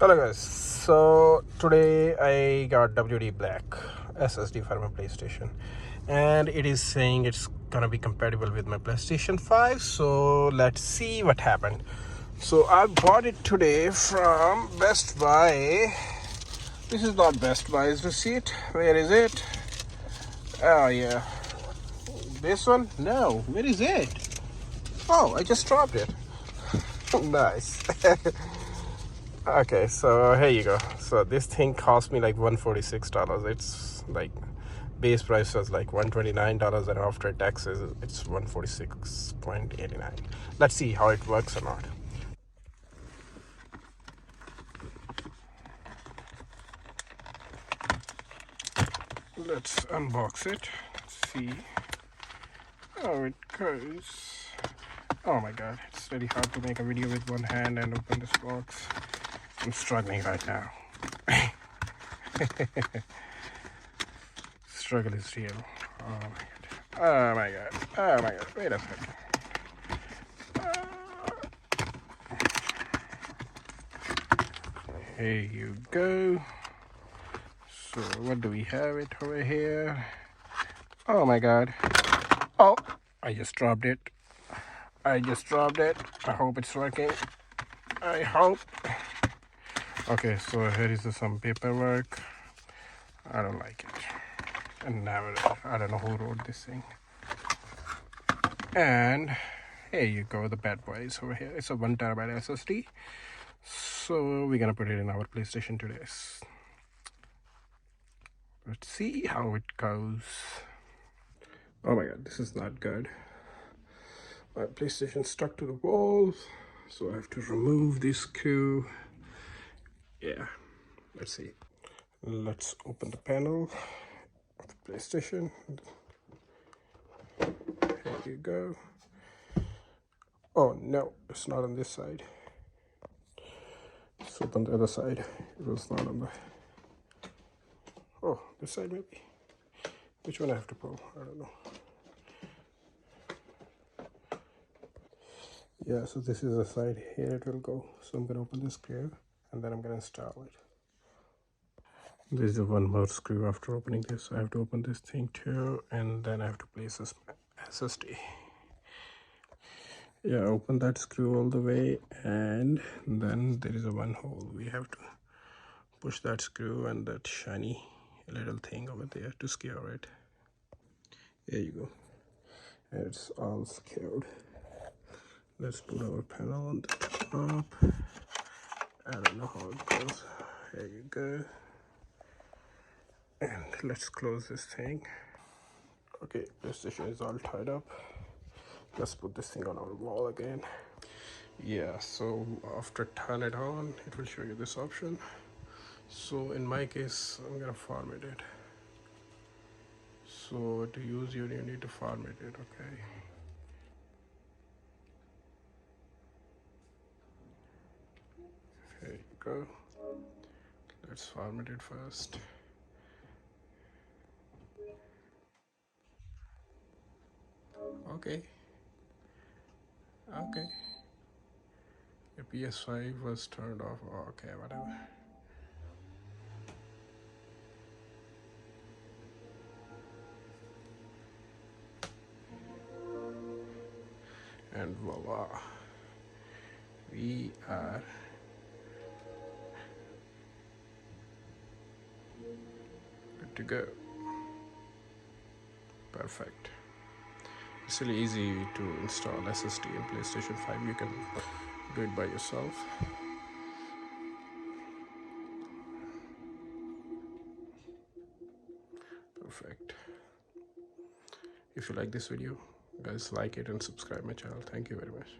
Hello guys, so today I got WD Black SSD for my PlayStation and it is saying it's gonna be compatible with my PlayStation 5, so let's see what happened. So I bought it today from Best Buy. This is not Best Buy's receipt. Where is it? Oh yeah, this one? No, where is it? Oh, I just dropped it. Nice. Okay, so here you go. So this thing cost me like $146. It's like base price was like $129, and after taxes it's $146.89. Let's see how it works or not. Let's unbox it. Let's see how it goes. Oh my god, it's very hard to make a video with one hand and open this box. I'm struggling right now. Struggle is real. Oh my god. Oh my god. Oh my god. Wait a second. Here you go. So what do we have it over here? Oh my god. Oh, I just dropped it. I hope it's working. I hope. Okay, so here is some paperwork. I don't like it. And never, I don't know who wrote this thing. And here you go, the bad boys over here. It's a 1 terabyte SSD. So we're gonna put it in our PlayStation today. Let's see how it goes. Oh my god, this is not good. My PlayStation stuck to the wall, so I have to remove this screw. Yeah, let's see. Let's open the panel of the PlayStation. Here you go. Oh no, it's not on this side. Let's open the other side. It was not on the... Oh, this side maybe. Which one I have to pull? I don't know. Yeah, so this is the side. Here it will go. So I'm gonna open this screw and then I'm gonna install it. There's the one more screw after opening this. I have to open this thing too, and then I have to place this SSD. Yeah, open that screw all the way, and then there is a one hole. We have to push that screw and that shiny little thing over there to secure it. There you go. It's all secured. Let's put our panel on the top. I don't know how it goes. There you go. And let's close this thing. Okay, PlayStation is all tied up. Let's put this thing on our wall again. Yeah, so after turn it on, it will show you this option. So in my case, I'm gonna format it. So to use you need to format it, okay? Here you go. Let's format it first. Okay. Okay. Your PS5 was turned off. Oh, okay, whatever. And voila. We are good to go. Perfect. It's really easy to install SSD in PlayStation 5. You can do it by yourself. Perfect. If you like this video, guys, like it and subscribe my channel. Thank you very much.